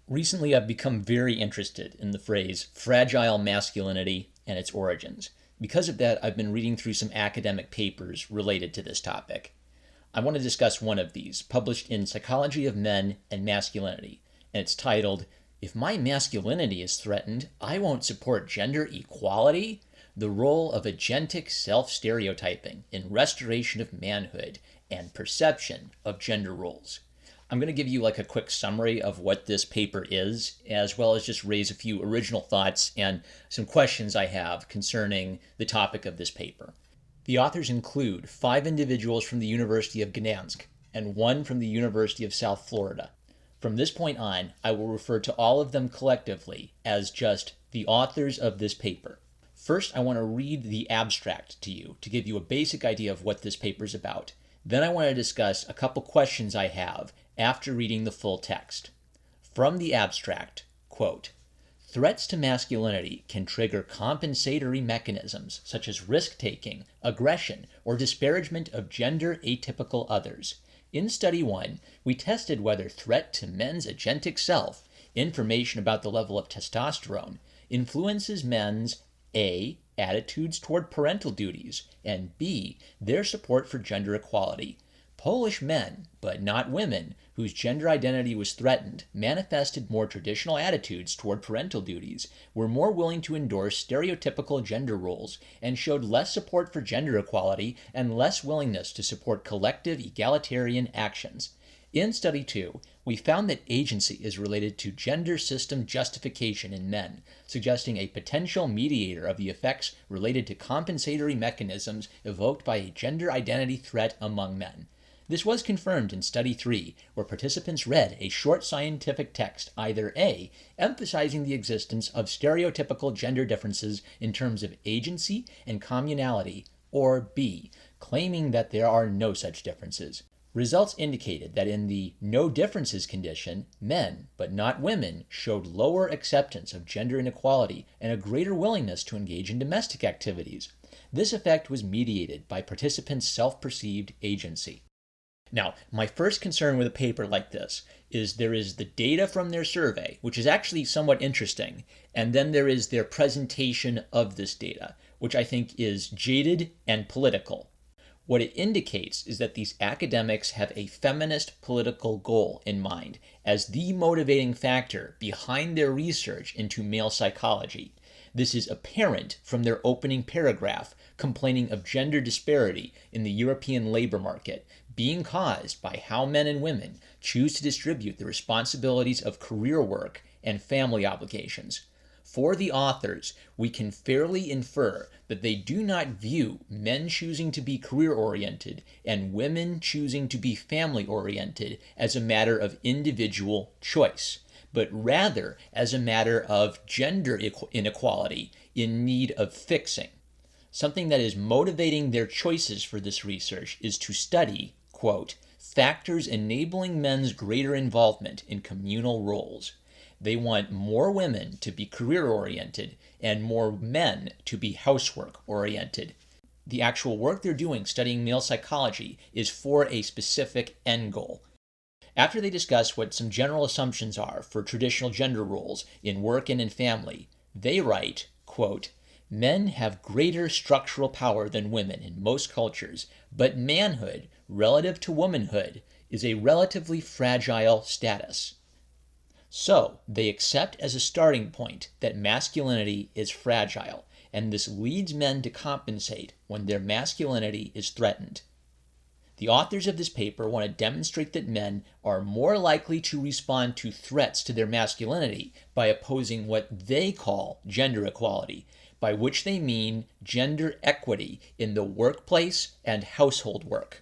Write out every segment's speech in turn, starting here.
Recently, I've become very interested in the phrase fragile masculinity and its origins. Because of that, I've been reading through some academic papers related to this topic. I want to discuss one of these, published in Psychology of Men and Masculinity, and it's titled, "If My Masculinity is Threatened, I Won't Support Gender Equality? The Role of Agentic Self-Stereotyping in Restoration of Manhood and Perception of Gender Roles." I'm going to give you like a quick summary of what this paper is, as well as just raise a few original thoughts and some questions I have concerning the topic of this paper. The authors include 5 individuals from the University of Gdansk and 1 from the University of South Florida. From this point on, I will refer to all of them collectively as just the authors of this paper. First, I want to read the abstract to you to give you a basic idea of what this paper is about. Then I want to discuss a couple questions I have after reading the full text. From the abstract, quote, "Threats to masculinity can trigger compensatory mechanisms such as risk-taking, aggression, or disparagement of gender atypical others. In Study 1, we tested whether threat to men's agentic self, information about the level of testosterone, influences men's A. attitudes toward parental duties, and B. their support for gender equality. Polish men, but not women, whose gender identity was threatened, manifested more traditional attitudes toward parental duties, were more willing to endorse stereotypical gender roles, and showed less support for gender equality and less willingness to support collective egalitarian actions. In Study 2, we found that agency is related to gender system justification in men, suggesting a potential mediator of the effects related to compensatory mechanisms evoked by a gender identity threat among men. This was confirmed in Study 3, where participants read a short scientific text, either A, emphasizing the existence of stereotypical gender differences in terms of agency and communality, or B, claiming that there are no such differences. Results indicated that in the no differences condition, men, but not women, showed lower acceptance of gender inequality and a greater willingness to engage in domestic activities. This effect was mediated by participants' self-perceived agency. Now, my first concern with a paper like this is there is the data from their survey, which is actually somewhat interesting, and then there is their presentation of this data, which I think is jaded and political. What it indicates is that these academics have a feminist political goal in mind as the motivating factor behind their research into male psychology. This is apparent from their opening paragraph complaining of gender disparity in the European labor market being caused by how men and women choose to distribute the responsibilities of career work and family obligations. For the authors, we can fairly infer that they do not view men choosing to be career-oriented and women choosing to be family-oriented as a matter of individual choice, but rather as a matter of gender inequality in need of fixing. Something that is motivating their choices for this research is to study, quote, "factors enabling men's greater involvement in communal roles." They want more women to be career-oriented and more men to be housework-oriented. The actual work they're doing studying male psychology is for a specific end goal. After they discuss what some general assumptions are for traditional gender roles in work and in family, they write, quote, "Men have greater structural power than women in most cultures, but manhood, relative to womanhood, is a relatively fragile status." So, they accept as a starting point that masculinity is fragile, and this leads men to compensate when their masculinity is threatened. The authors of this paper want to demonstrate that men are more likely to respond to threats to their masculinity by opposing what they call gender equality, by which they mean gender equity in the workplace and household work.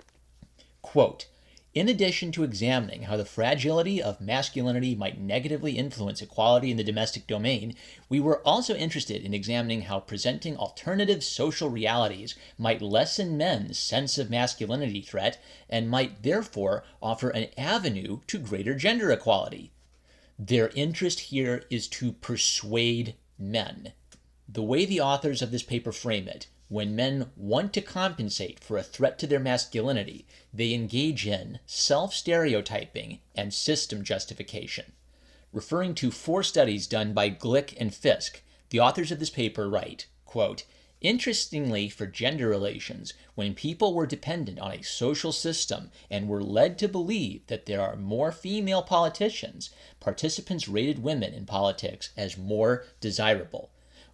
Quote, "In addition to examining how the fragility of masculinity might negatively influence equality in the domestic domain, we were also interested in examining how presenting alternative social realities might lessen men's sense of masculinity threat and might therefore offer an avenue to greater gender equality." Their interest here is to persuade men. The way the authors of this paper frame it, when men want to compensate for a threat to their masculinity, they engage in self-stereotyping and system justification. Referring to 4 studies done by Glick and Fisk, the authors of this paper write, quote, "Interestingly for gender relations, when people were dependent on a social system and were led to believe that there are more female politicians, participants rated women in politics as more desirable.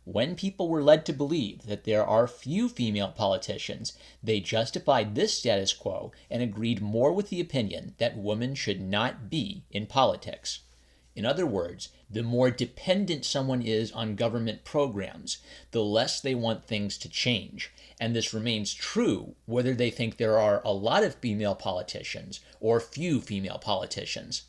When people were led to believe that there are few female politicians, they justified this status quo and agreed more with the opinion that women should not be in politics." In other words, the more dependent someone is on government programs, the less they want things to change. And this remains true whether they think there are a lot of female politicians or few female politicians.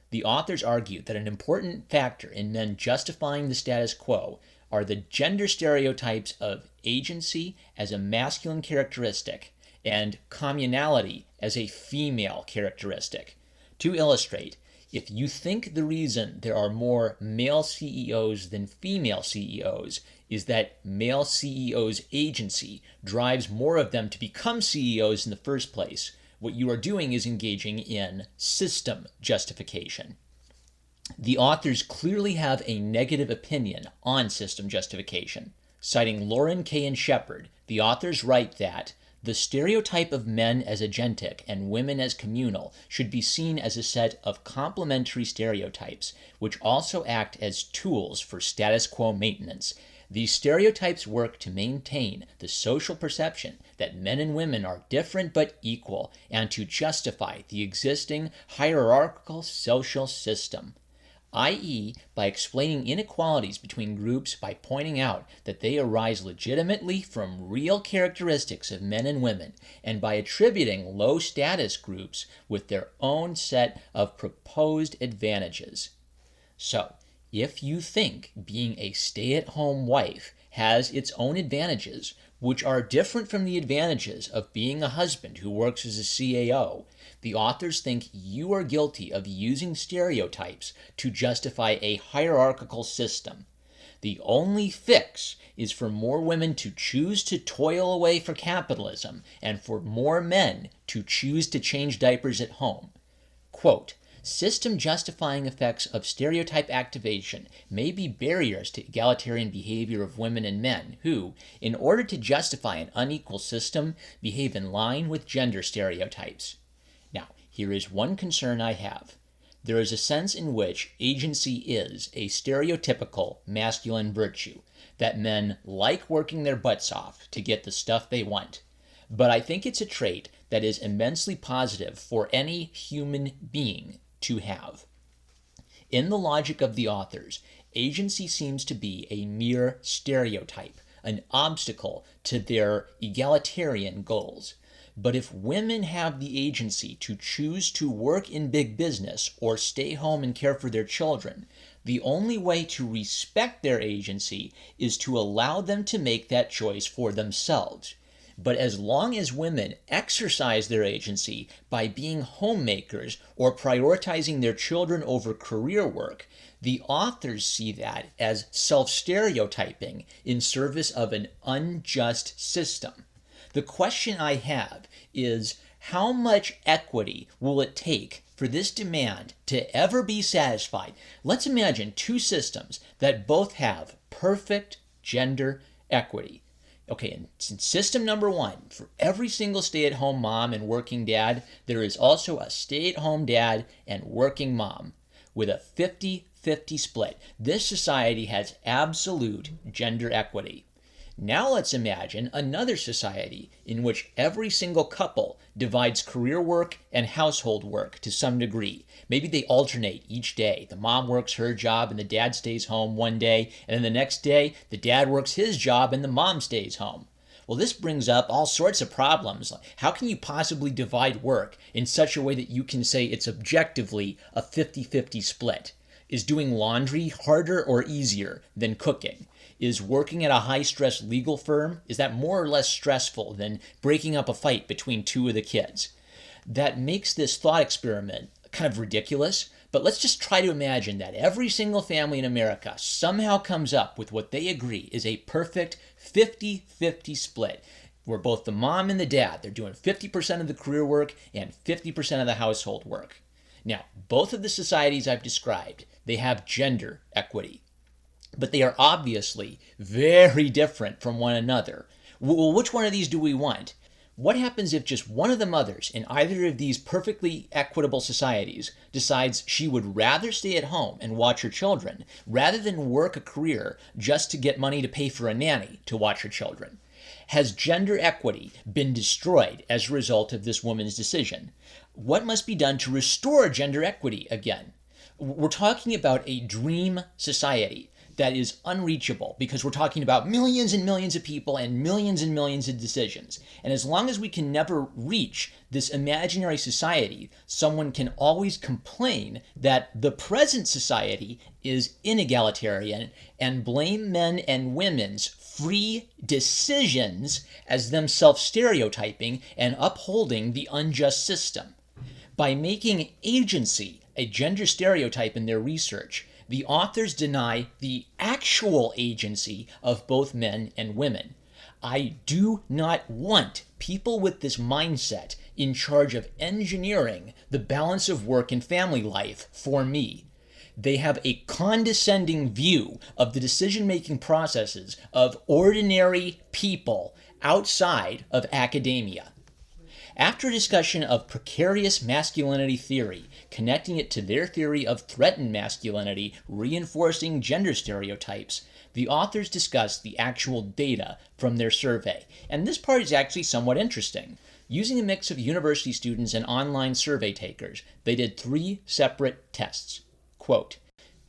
The authors argue that an important factor in men justifying the status quo are the gender stereotypes of agency as a masculine characteristic and communality as a female characteristic. To illustrate, if you think the reason there are more male CEOs than female CEOs is that male CEOs' agency drives more of them to become CEOs in the first place, what you are doing is engaging in system justification. The authors clearly have a negative opinion on system justification. Citing Lauren K. and Shepard, the authors write that the stereotype of men as agentic and women as communal should be seen as a set of complementary stereotypes, which also act as tools for status quo maintenance. These stereotypes work to maintain the social perception that men and women are different but equal, and to justify the existing hierarchical social system, i.e., by explaining inequalities between groups by pointing out that they arise legitimately from real characteristics of men and women, and by attributing low status groups with their own set of proposed advantages. So, if you think being a stay-at-home wife has its own advantages, which are different from the advantages of being a husband who works as a CAO, the authors think you are guilty of using stereotypes to justify a hierarchical system. The only fix is for more women to choose to toil away for capitalism and for more men to choose to change diapers at home. Quote, "System justifying effects of stereotype activation may be barriers to egalitarian behavior of women and men who, in order to justify an unequal system, behave in line with gender stereotypes." Now, here is one concern I have. There is a sense in which agency is a stereotypical masculine virtue, that men like working their butts off to get the stuff they want. But I think it's a trait that is immensely positive for any human being to have. In the logic of the authors, agency seems to be a mere stereotype, an obstacle to their egalitarian goals. But if women have the agency to choose to work in big business or stay home and care for their children, the only way to respect their agency is to allow them to make that choice for themselves. But as long as women exercise their agency by being homemakers or prioritizing their children over career work, the authors see that as self-stereotyping in service of an unjust system. The question I have is, how much equity will it take for this demand to ever be satisfied? Let's imagine 2 systems that both have perfect gender equity. Okay, and system number 1, for every single stay-at-home mom and working dad, there is also a stay-at-home dad and working mom with a 50-50 split. This society has absolute gender equity. Now let's imagine another society in which every single couple divides career work and household work to some degree. Maybe they alternate each day. The mom works her job and the dad stays home one day, and then the next day the dad works his job and the mom stays home. Well, this brings up all sorts of problems. How can you possibly divide work in such a way that you can say it's objectively a 50-50 split? Is doing laundry harder or easier than cooking? Is working at a high-stress legal firm, is that more or less stressful than breaking up a fight between 2 of the kids? That makes this thought experiment kind of ridiculous, but let's just try to imagine that every single family in America somehow comes up with what they agree is a perfect 50-50 split, where both the mom and the dad, they're doing 50% of the career work and 50% of the household work. Now, both of the societies I've described, they have gender equity, but they are obviously very different from one another. Well, which one of these do we want? What happens if just one of the mothers in either of these perfectly equitable societies decides she would rather stay at home and watch her children rather than work a career just to get money to pay for a nanny to watch her children? Has gender equity been destroyed as a result of this woman's decision? What must be done to restore gender equity again? We're talking about a dream society that is unreachable because we're talking about millions and millions of people and millions of decisions. And as long as we can never reach this imaginary society, someone can always complain that the present society is inegalitarian and blame men and women's free decisions as them self-stereotyping and upholding the unjust system. By making agency a gender stereotype in their research, the authors deny the actual agency of both men and women. I do not want people with this mindset in charge of engineering the balance of work and family life for me. They have a condescending view of the decision-making processes of ordinary people outside of academia. After a discussion of precarious masculinity theory, connecting it to their theory of threatened masculinity, reinforcing gender stereotypes, the authors discussed the actual data from their survey. And this part is actually somewhat interesting. Using a mix of university students and online survey takers, they did 3 separate tests. Quote,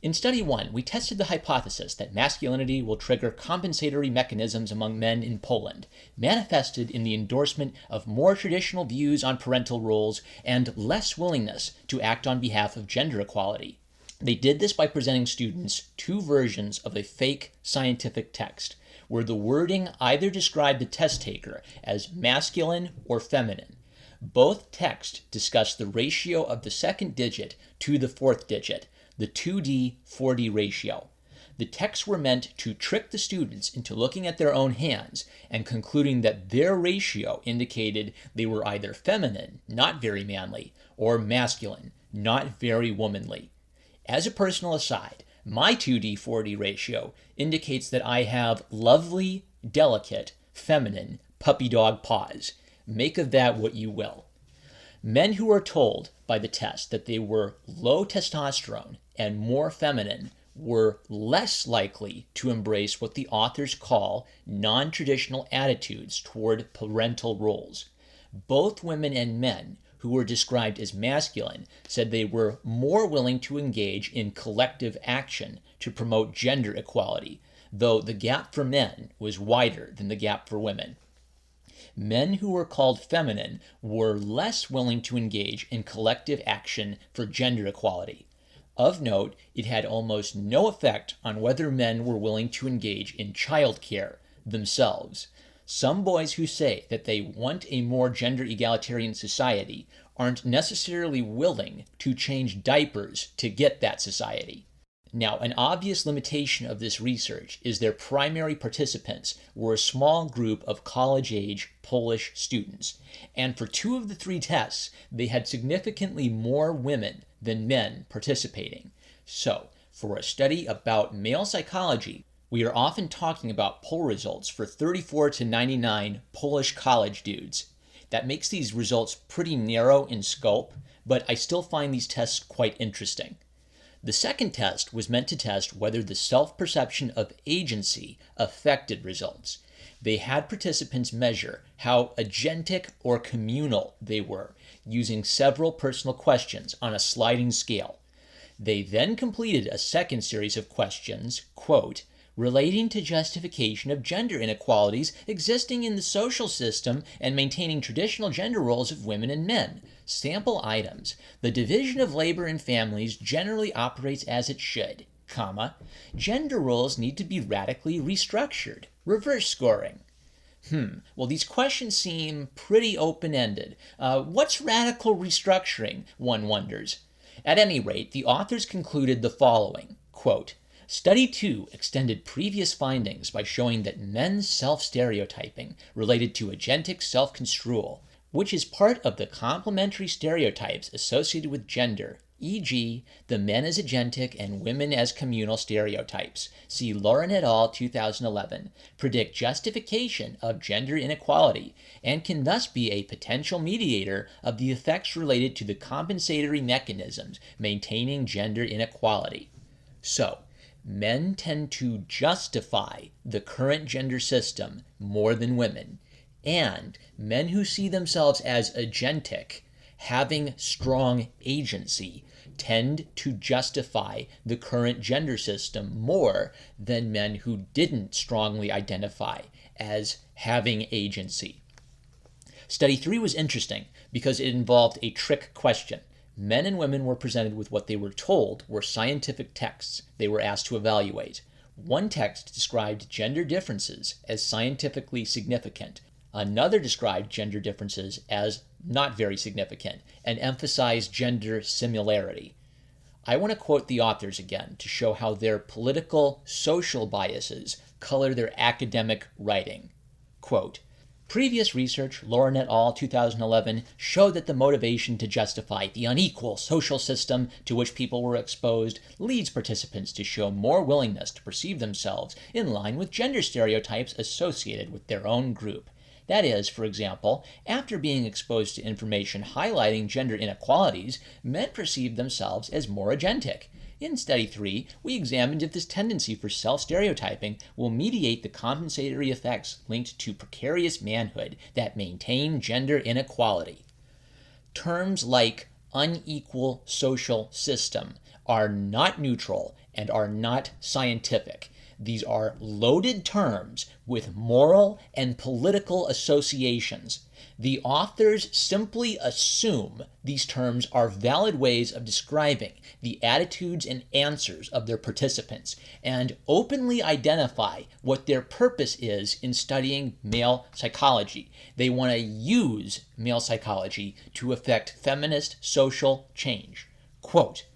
in study 1, we tested the hypothesis that masculinity will trigger compensatory mechanisms among men in Poland, manifested in the endorsement of more traditional views on parental roles and less willingness to act on behalf of gender equality. They did this by presenting students 2 versions of a fake scientific text, where the wording either described the test taker as masculine or feminine. Both texts discussed the ratio of the second digit to the fourth digit, the 2D/4D ratio. The texts were meant to trick the students into looking at their own hands and concluding that their ratio indicated they were either feminine, not very manly, or masculine, not very womanly. As a personal aside, my 2D/4D ratio indicates that I have lovely, delicate, feminine, puppy dog paws. Make of that what you will. Men who are told by the test that they were low testosterone and more feminine were less likely to embrace what the authors call non-traditional attitudes toward parental roles. Both women and men who were described as masculine said they were more willing to engage in collective action to promote gender equality, though the gap for men was wider than the gap for women. Men who were called feminine were less willing to engage in collective action for gender equality. Of note, it had almost no effect on whether men were willing to engage in childcare themselves. Some boys who say that they want a more gender egalitarian society aren't necessarily willing to change diapers to get that society. Now, an obvious limitation of this research is their primary participants were a small group of college-age Polish students, and for 2 of the 3 tests, they had significantly more women than men participating. So, for a study about male psychology, we are often talking about poll results for 34 to 99 Polish college dudes. That makes these results pretty narrow in scope, but I still find these tests quite interesting. The second test was meant to test whether the self-perception of agency affected results. They had participants measure how agentic or communal they were, using several personal questions on a sliding scale. They then completed a second series of questions, quote, relating to justification of gender inequalities existing in the social system and maintaining traditional gender roles of women and men. Sample items. The division of labor in families generally operates as it should, comma. Gender roles need to be radically restructured. Reverse scoring. Well, these questions seem pretty open-ended. What's radical restructuring, one wonders? At any rate, the authors concluded the following, quote, Study 2 extended previous findings by showing that men's self-stereotyping related to agentic self-construal, which is part of the complementary stereotypes associated with gender, e.g., the men as agentic and women as communal stereotypes. See Lauren et al. 2011, predict justification of gender inequality and can thus be a potential mediator of the effects related to the compensatory mechanisms maintaining gender inequality. So, men tend to justify the current gender system more than women, and men who see themselves as agentic, having strong agency, tend to justify the current gender system more than men who didn't strongly identify as having agency. Study 3 was interesting because it involved a trick question. Men and women were presented with what they were told were scientific texts they were asked to evaluate. One text described gender differences as scientifically significant. Another described gender differences as not very significant and emphasized gender similarity. I want to quote the authors again to show how their political, social biases color their academic writing. Quote, previous research, Lauren et al. 2011, showed that the motivation to justify the unequal social system to which people were exposed leads participants to show more willingness to perceive themselves in line with gender stereotypes associated with their own group. That is, for example, after being exposed to information highlighting gender inequalities, men perceived themselves as more agentic. In Study 3, we examined if this tendency for self-stereotyping will mediate the compensatory effects linked to precarious manhood that maintain gender inequality. Terms like unequal social system are not neutral and are not scientific. These are loaded terms with moral and political associations. The authors simply assume these terms are valid ways of describing the attitudes and answers of their participants and openly identify what their purpose is in studying male psychology. They want to use male psychology to affect feminist social change. Quote,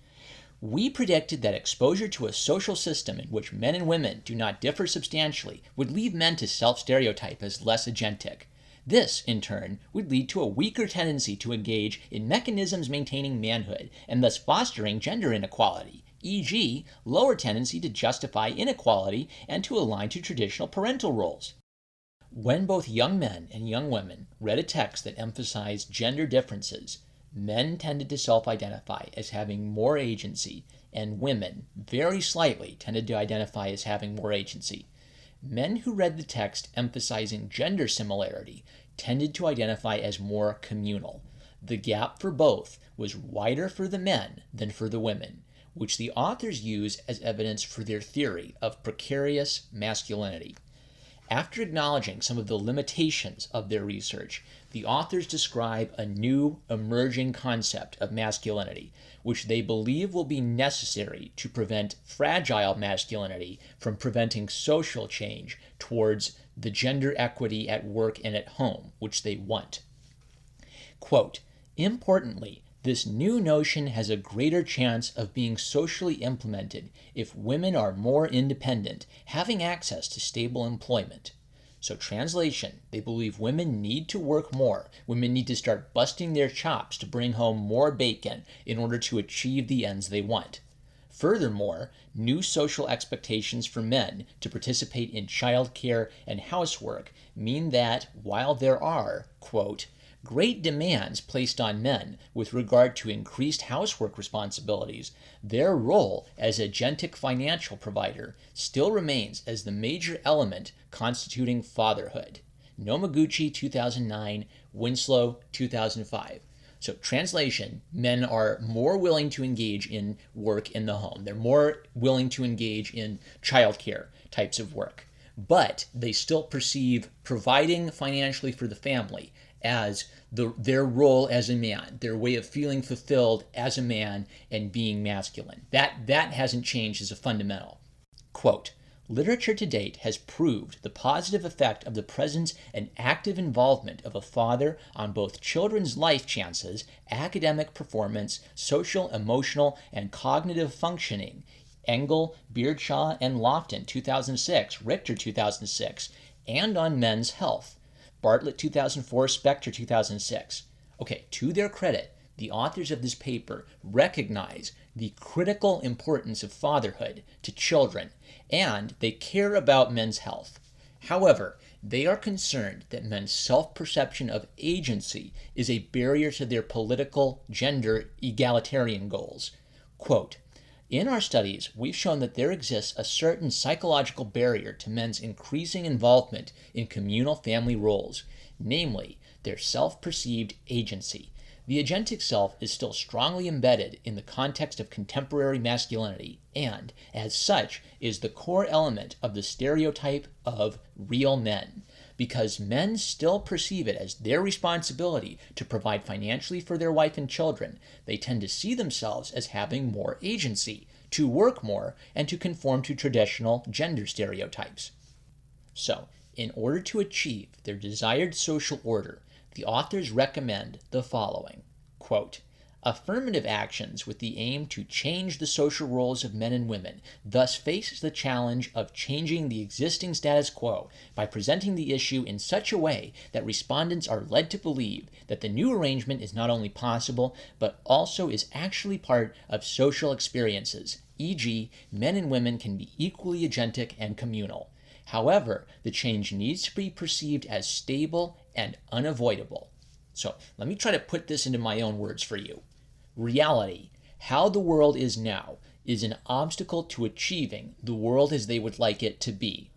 we predicted that exposure to a social system in which men and women do not differ substantially would lead men to self-stereotype as less agentic. This, in turn, would lead to a weaker tendency to engage in mechanisms maintaining manhood and thus fostering gender inequality, e.g., lower tendency to justify inequality and to align to traditional parental roles. When both young men and young women read a text that emphasized gender differences, men tended to self-identify as having more agency, and women, very slightly, tended to identify as having more agency. Men who read the text emphasizing gender similarity tended to identify as more communal. The gap for both was wider for the men than for the women, which the authors use as evidence for their theory of precarious masculinity. After acknowledging some of the limitations of their research, the authors describe a new emerging concept of masculinity, which they believe will be necessary to prevent fragile masculinity from preventing social change towards the gender equity at work and at home, which they want. Quote, importantly, this new notion has a greater chance of being socially implemented if women are more independent, having access to stable employment. So translation, they believe women need to work more. Women need to start busting their chops to bring home more bacon in order to achieve the ends they want. Furthermore, new social expectations for men to participate in childcare and housework mean that while there are, quote, great demands placed on men with regard to increased housework responsibilities, their role as a agentic financial provider still remains as the major element constituting fatherhood. Nomaguchi, 2009, Winslow, 2005. So translation, men are more willing to engage in work in the home. They're more willing to engage in childcare types of work. But they still perceive providing financially for the family as their role as a man, their way of feeling fulfilled as a man and being masculine. That hasn't changed as a fundamental. Quote, literature to date has proved the positive effect of the presence and active involvement of a father on both children's life chances, academic performance, social, emotional, and cognitive functioning. Engel, Beardshaw, and Lofton, 2006, Richter, 2006, and on men's health. Bartlett, 2004, Spector, 2006. Okay, to their credit, the authors of this paper recognize the critical importance of fatherhood to children, and they care about men's health. However, they are concerned that men's self-perception of agency is a barrier to their political, gender, egalitarian goals. Quote, "In our studies, we've shown that there exists a certain psychological barrier to men's increasing involvement in communal family roles, namely, their self-perceived agency. The agentic self is still strongly embedded in the context of contemporary masculinity and, as such, is the core element of the stereotype of real men. Because men still perceive it as their responsibility to provide financially for their wife and children, they tend to see themselves as having more agency, to work more, and to conform to traditional gender stereotypes." So, in order to achieve their desired social order, the authors recommend the following. Quote, "Affirmative actions with the aim to change the social roles of men and women thus faces the challenge of changing the existing status quo by presenting the issue in such a way that respondents are led to believe that the new arrangement is not only possible, but also is actually part of social experiences, e.g., men and women can be equally agentic and communal. However, the change needs to be perceived as stable and unavoidable." So let me try to put this into my own words for you. Reality, how the world is now, is an obstacle to achieving the world as they would like it to be.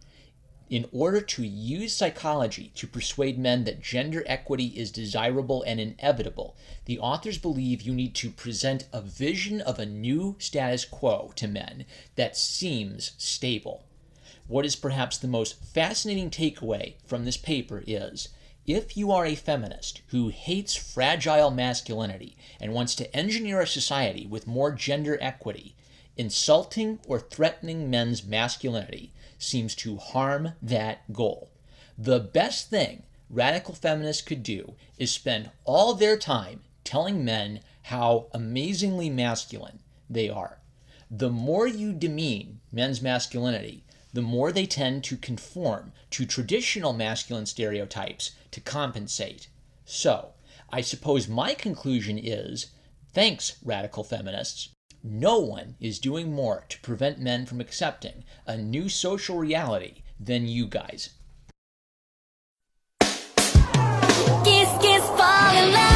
In order to use psychology to persuade men that gender equity is desirable and inevitable, the authors believe you need to present a vision of a new status quo to men that seems stable. What is perhaps the most fascinating takeaway from this paper is, if you are a feminist who hates fragile masculinity and wants to engineer a society with more gender equity, insulting or threatening men's masculinity seems to harm that goal. The best thing radical feminists could do is spend all their time telling men how amazingly masculine they are. The more you demean men's masculinity, the more they tend to conform to traditional masculine stereotypes to compensate. So, I suppose my conclusion is, thanks, radical feminists. No one is doing more to prevent men from accepting a new social reality than you guys. Kiss, kiss, fall in love.